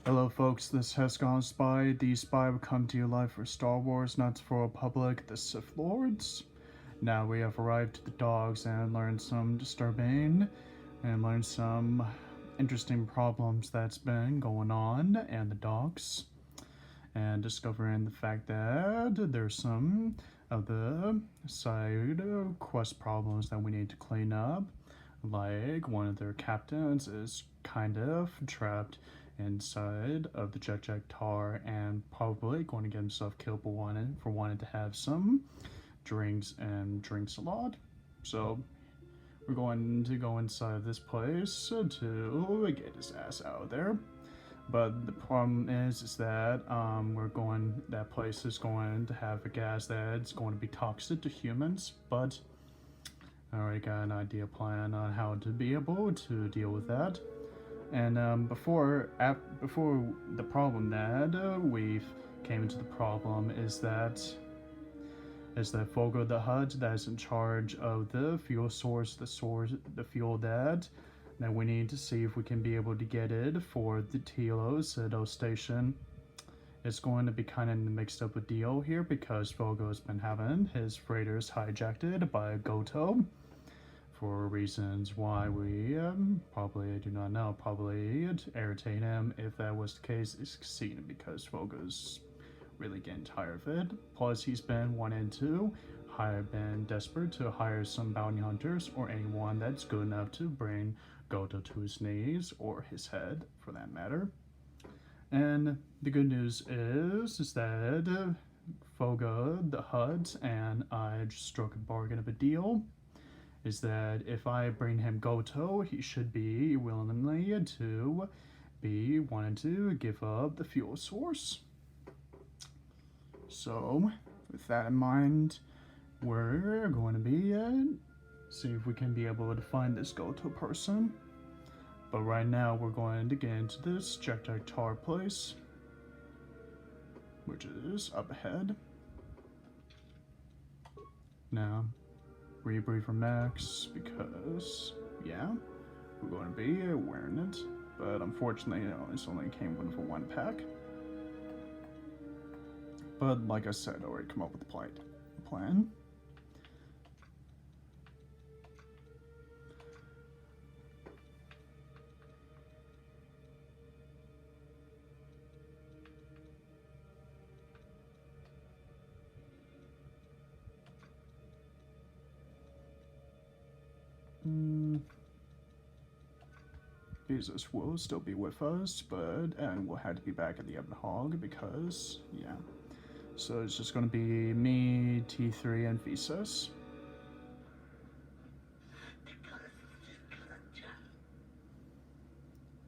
Hello folks, this has gone Spy. The Spy will come to you live for Star Wars, not for a public, the Sith Lords. Now we have arrived at the dogs and learned some disturbing and learned some interesting problems that's been going on and the dogs. And discovering the fact that there's some of the side quest problems that we need to clean up. Like one of their captains is kind of trapped inside of the Jekk'jekk tar and probably going to get himself killed for wanting to have some drinks and drinks a lot. So we're going to go inside this place to get his ass out of there. But the problem is that that place is going to have a gas that's going to be toxic to humans, but I already got an idea plan on how to be able to deal with that. And before the problem that we've came into the problem is that Fogo the Hutt that is in charge of the fuel source, the fuel that we need to see if we can be able to get it for the Tilo station. It's going to be kind of mixed up a deal here because Fogo's been having his freighters hijacked by Goto for reasons why we probably do not know. Probably irritate him if that was the case. It's seen because Fogo's really getting tired of it. Plus, he's been desperate to hire some bounty hunters or anyone that's good enough to bring Goto to his knees or his head, for that matter. And the good news is that Fogo the Hutt and I just struck a bargain of a deal. Is that if I bring him Goto, he should be willingly to be wanting to give up the fuel source. So, with that in mind, we're going to be see if we can be able to find this Goto person. But right now, we're going to get into this Jekk'jekk tar place, which is up ahead. Now, rebriefer max because yeah, we're going to be wearing it, but unfortunately this only came for one pack. But like I said, I already come up with a plan. Jesus will still be with us, and we'll have to be back at the Ebon Hog because, yeah. So it's just going to be me, T3, and Visas.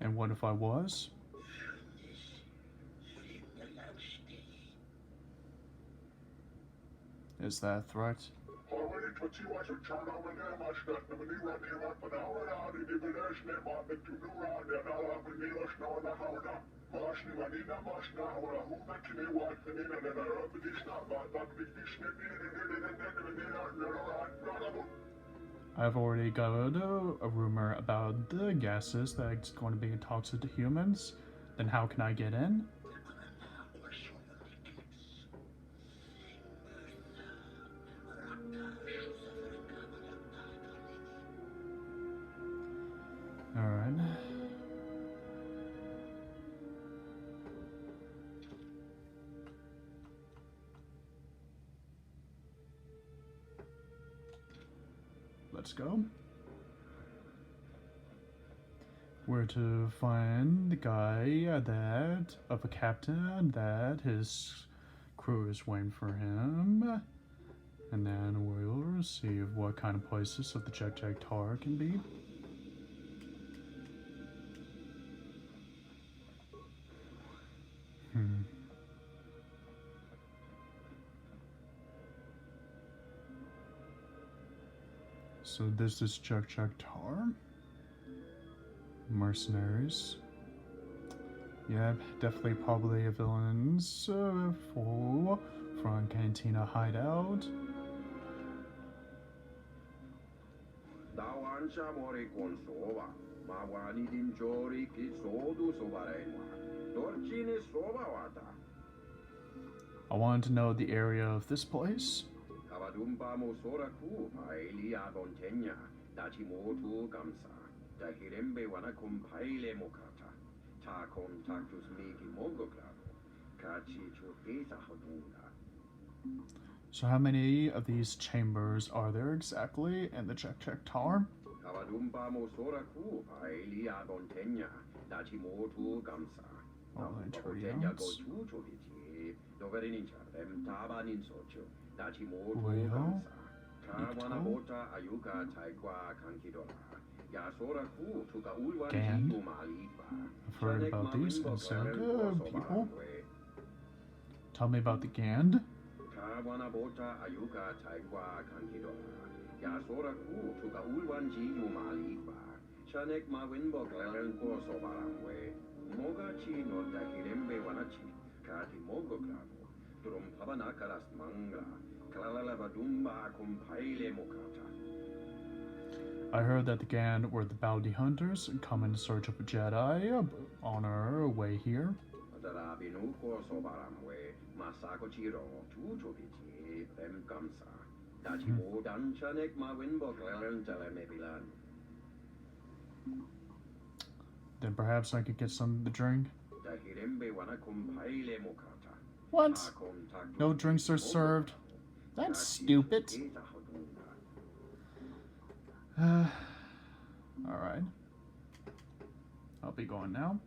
And what if I was? Is that a threat? I've already got a rumor about the gases that's going to be toxic to humans. Then how can I get in? Alright. Let's go. We're to find the guy of a captain that his crew is waiting for him. And then we'll see what kind of places of the Jekk'jekk tar can be. So this is Jekk'jekk tar. Mercenaries. Yeah, definitely probably a villains for Front Cantina hideout. Dawan siya mo rin konsowa. Mawani din jori ki sodu sobarenwa. I wanted to know the area of this place. So how many of these chambers are there exactly in the Jekk'jekk Tower? Only 30 ounce. Well, Gand. I've heard about these insect people. Tell me about the Gand. I heard that the Gand were the bounty hunters and come in search of a Jedi on our way here. Then perhaps I could get some to drink. What? No drinks are served? That's stupid. Alright. I'll be going now.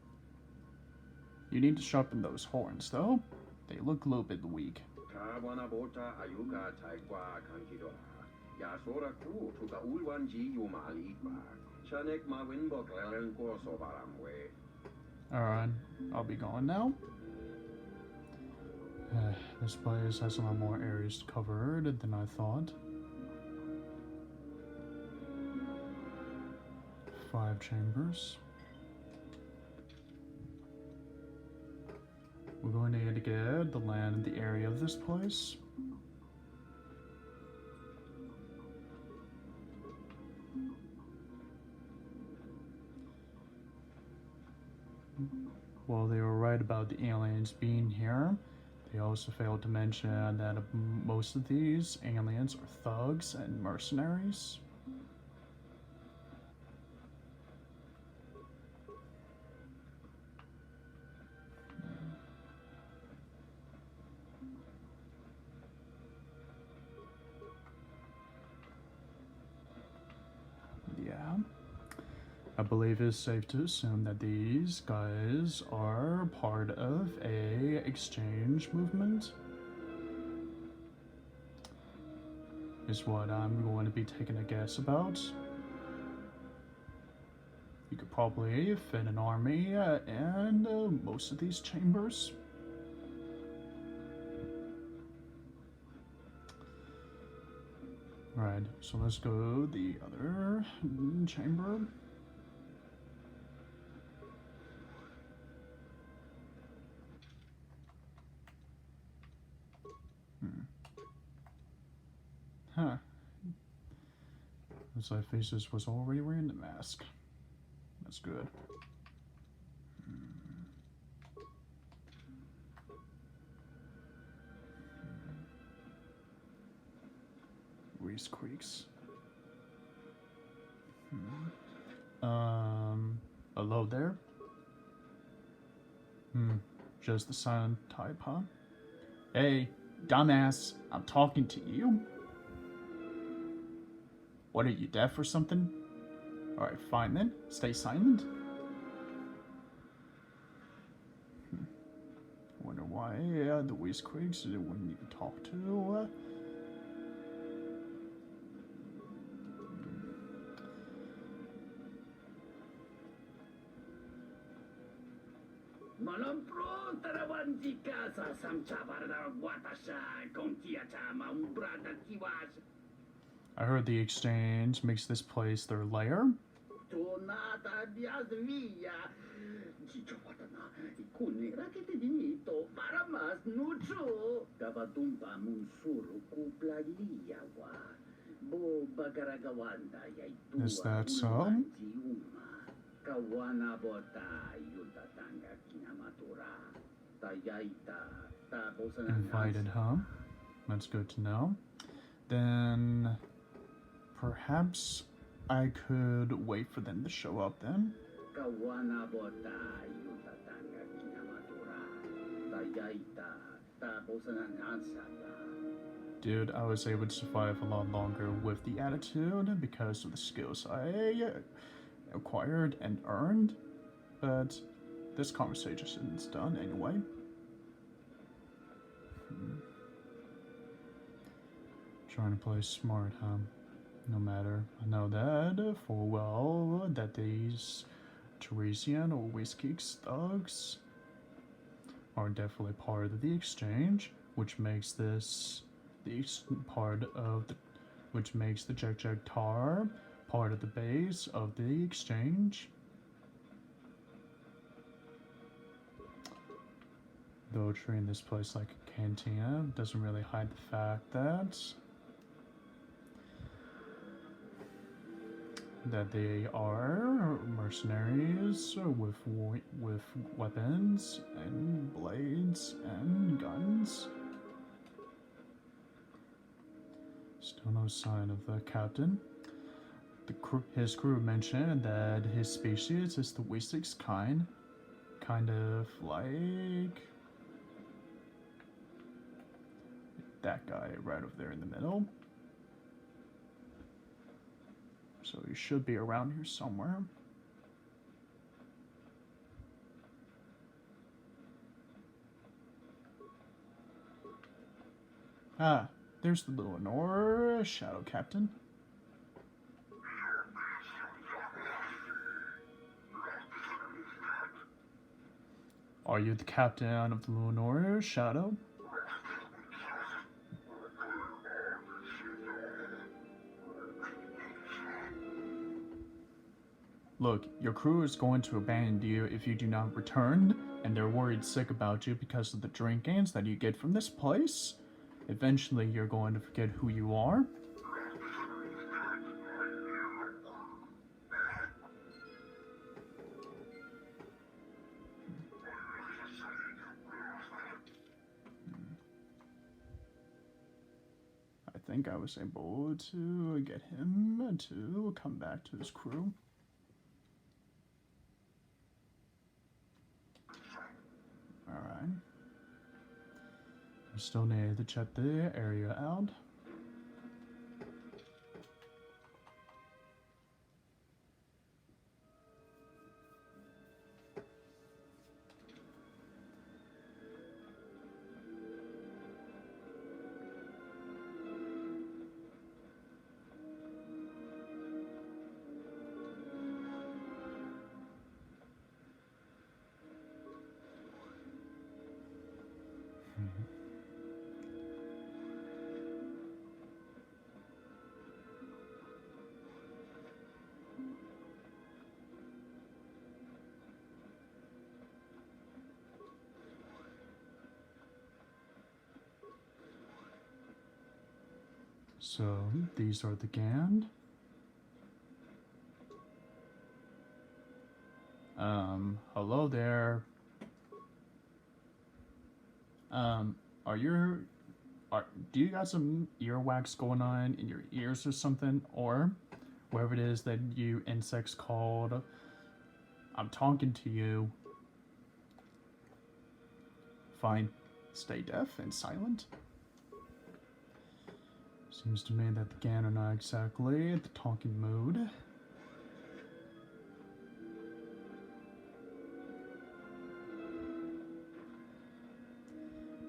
You need to sharpen those horns, though. They look a little bit weak. Alright, I'll be going now. This place has a lot more areas covered than I thought. 5 chambers. We're going to need to get the land and the area of this place. Well, they were right about the aliens being here. They also failed to mention that most of these aliens are thugs and mercenaries. Yeah. I believe it's safe to assume that these guys are part of a exchange movement. Is what I'm going to be taking a guess about. You could probably fit an army in most of these chambers. Right, so let's go the other chamber. Huh. Looks like Faces was already wearing the mask. That's good. Reese Creeks. Hello there? Just the silent type, huh? Hey, dumbass, I'm talking to you. What, are you deaf or something? Alright, fine then. Stay silent. Wonder why the Reese Creeks wouldn't even talk to. I heard the exchange makes this place their lair. Is that so? Invited, huh? That's good to know. Then perhaps I could wait for them to show up then. Dude, I was able to survive a lot longer with the attitude because of the skills I acquired and earned, but this conversation is done anyway. Trying to play smart, huh? No matter. I know that full well that these Teresian or Jekk'jekk thugs are definitely part of the exchange, which makes this which makes the Jekk'jekk tar part of the base of the exchange. Though treating this place like a cantina doesn't really hide the fact that they are mercenaries with weapons and blades and guns. Still no sign of the captain. His crew mentioned that his species is the Twi'lek kind of like that guy right over there in the middle. So he should be around here somewhere. Ah, there's the Luminor Shadow Captain. Are you the captain of the Luminor Shadow? Look, your crew is going to abandon you if you do not return, and they're worried sick about you because of the drinkings that you get from this place. Eventually, you're going to forget who you are. I think I was able to get him to come back to his crew. Alright. I still need to check the area out. So, these are the Gand. Hello there. Do you got some earwax going on in your ears or something? Or whatever it is that you insects called, I'm talking to you. Fine. Stay deaf and silent. Seems to me that the Gand are not exactly at the talking mood.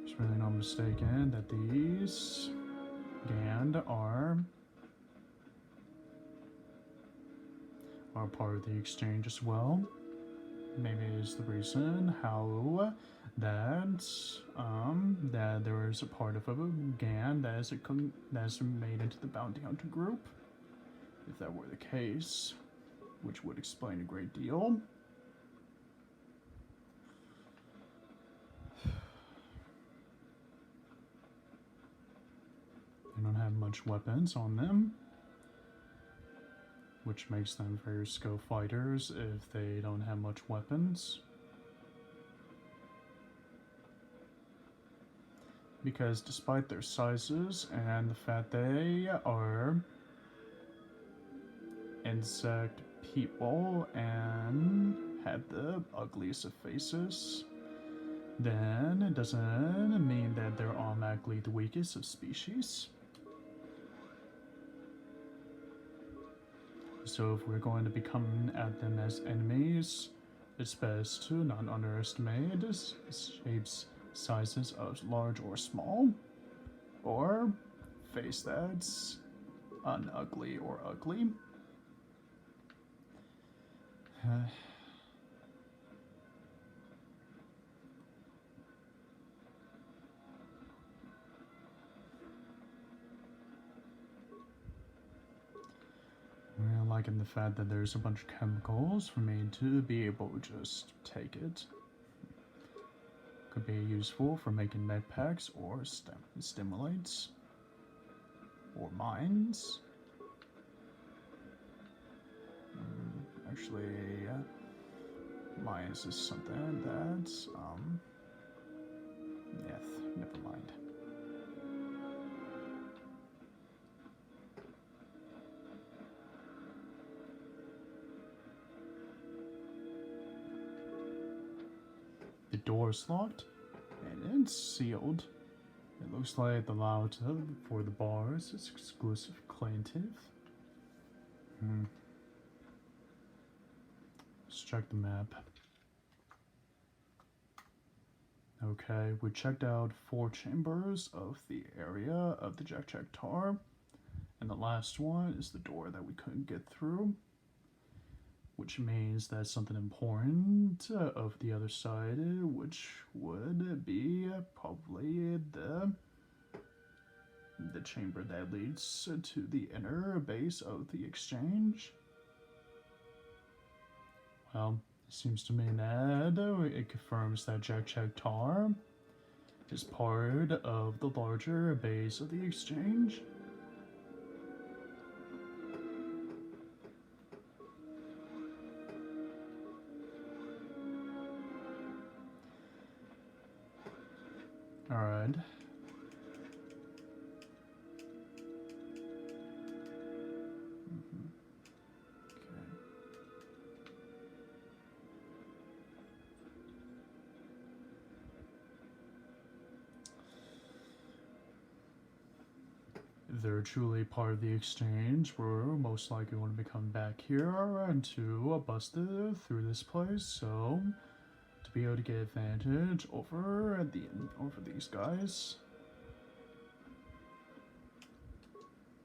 It's really not mistaken that these Gand are part of the exchange as well. Maybe is the reason how that there is a part of a Gand that is made into the bounty hunter group. If that were the case, which would explain a great deal. They don't have much weapons on them, which makes them very skilled fighters if they don't have much weapons. Because despite their sizes and the fact they are insect people and have the ugliest of faces, then it doesn't mean that they're automatically the weakest of species. So if we're going to be coming at them as enemies, it's best to not underestimate shapes, sizes of large or small, or face that's unugly or ugly. We're liking the fact that there's a bunch of chemicals for me to be able to just take it. Could be useful for making med packs or stimulates or mines. Actually, mines is something that's yeah, never mind. The door is locked and it's sealed. It looks like the loud for the bars is exclusive plaintiff. Let's check the map. Okay, we checked out 4 chambers of the area of the Jekk'jekk Tar, and the last one is the door that we couldn't get through, which means that's something important of the other side, which would be probably the chamber that leads to the inner base of the exchange. Well, it seems to me that it confirms that Jekk'jekk Tar is part of the larger base of the exchange. Alright. If they're truly part of the exchange, we're most likely going to be coming back here and to bust it through this place. So, to be able to get advantage over these guys,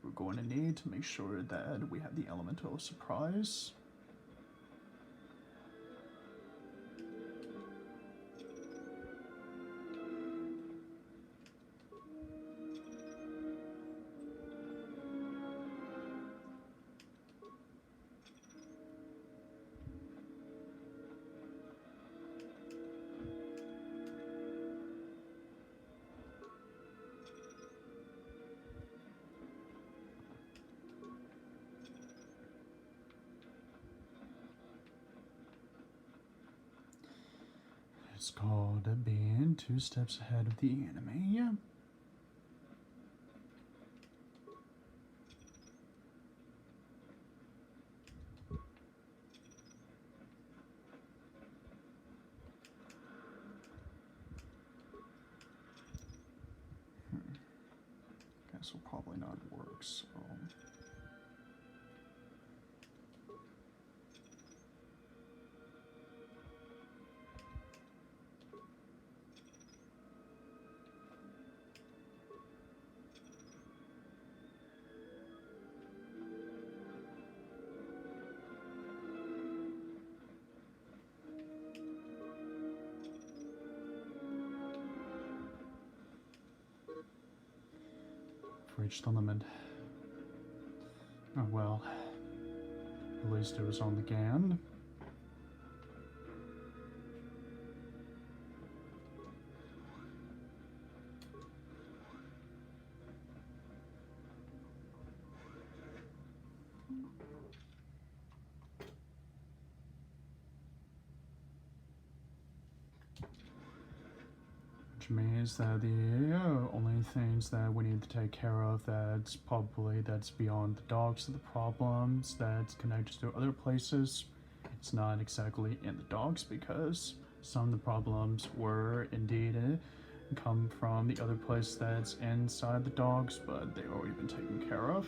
we're going to need to make sure that we have the element of surprise. It's called being 2 steps ahead of the enemy. Guess will probably not work, so... Reached the limit. Oh well. At least it was on the GAN. which means that the only things that we need to take care of that's beyond the dogs, the problems that's connected to other places. It's not exactly in the dogs because some of the problems were indeed come from the other place that's inside the dogs, but they've already been taken care of,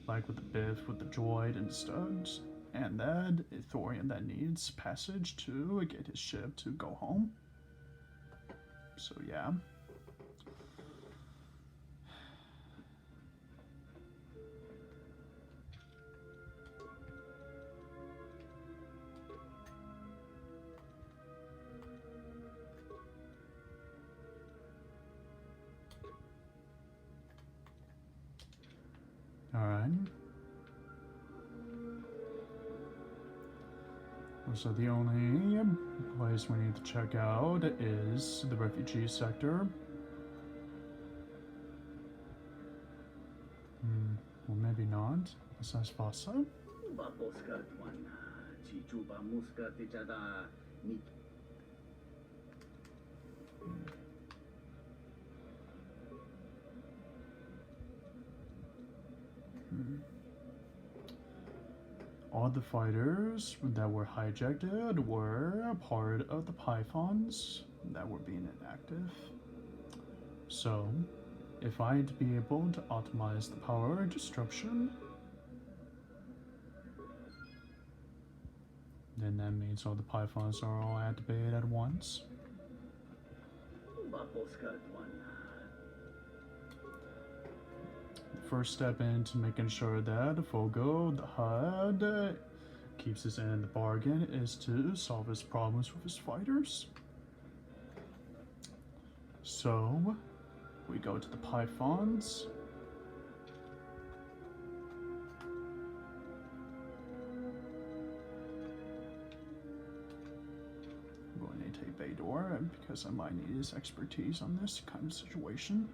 like with the Biff, with the droid and the studs, and that Ithorian that needs passage to get his ship to go home. So yeah. Alright. So the only place we need to check out is the refugee sector. Or maybe not. Besides Vasa. All the fighters that were hijacked were a part of the Pythons that were being inactive. So, if I'd be able to optimize the power disruption, then that means all the Pythons are all activated at once. First step into making sure that Fogo, the HUD, keeps his end in the bargain is to solve his problems with his fighters. So, we go to the Pythons. I'm going to take Bador because I might need his expertise on this kind of situation.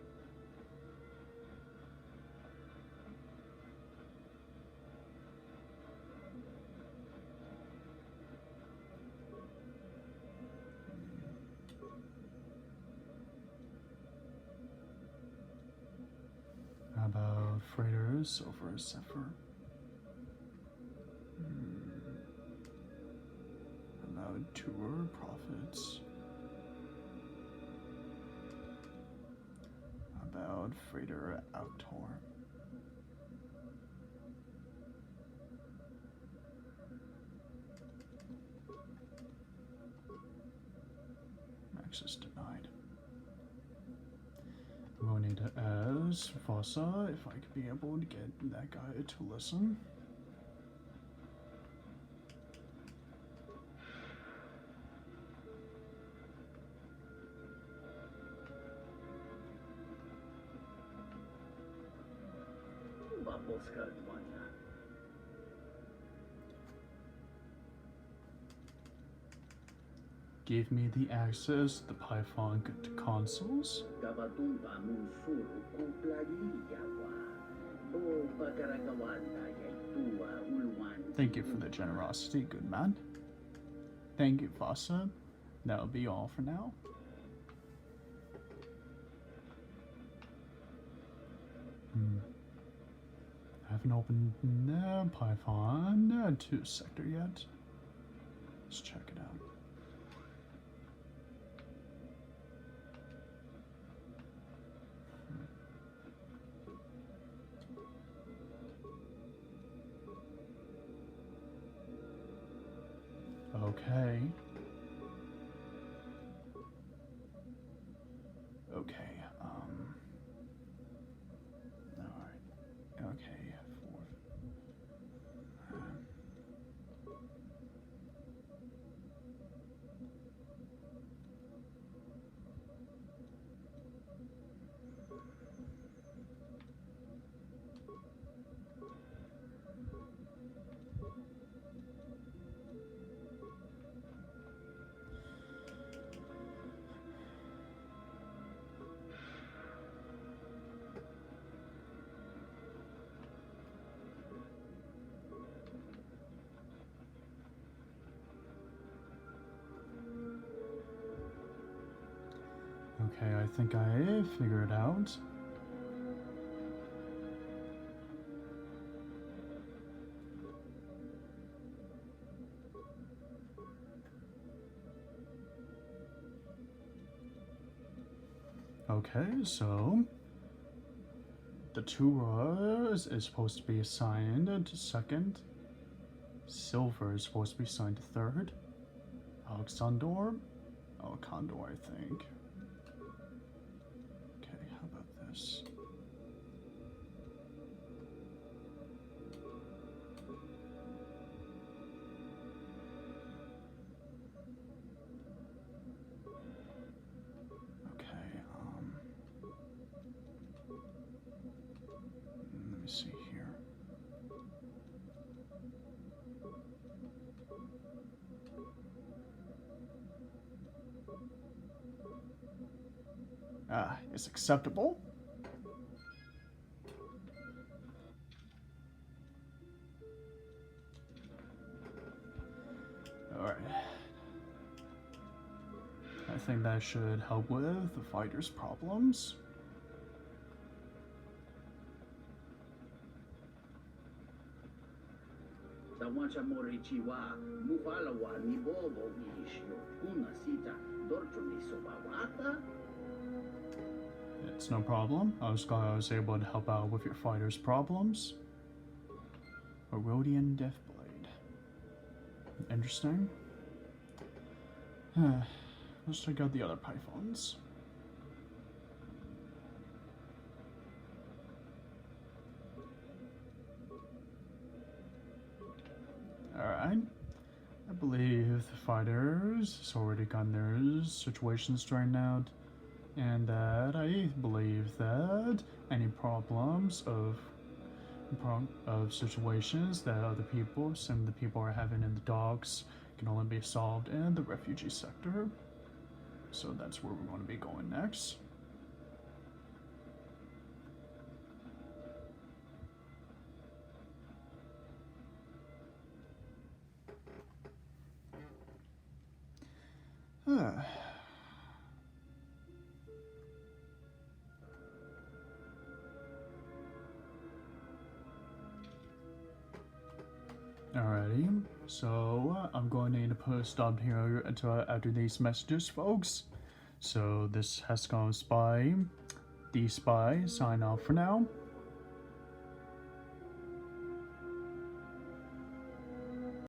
About freighters over Zephyr. About tour profits. About freighter Outtor. Access denied. I'm going to ask Vasa if I could be able to get that guy to listen. Give me the access to the Python consoles. Thank you for the generosity, good man. Thank you, Vasa. That'll be all for now. I haven't opened Python 2 sector yet. Let's check it out. Okay. Okay, alright. Okay, Okay, I think I figured it out. Okay, so the two rows is supposed to be assigned to second. Silver is supposed to be assigned to third. Alexandor? Condor, I think. Okay, how about this? Okay, let me see here. Is acceptable. Alright. I think that should help with the fighter's problems. It's no problem. I was able to help out with your fighter's problems. A Rhodian Deathblade. Interesting. Let's check out the other pythons. Alright. I believe the fighters has already gotten their situations straightened out. And that I believe that any problems of situations that some of the people are having in the docks can only be solved in the refugee sector. So that's where we're going to be going next. Alrighty, so I'm going to need to put a stop here until after these messages, folks. So this has gone Spy, D Spy, sign off for now.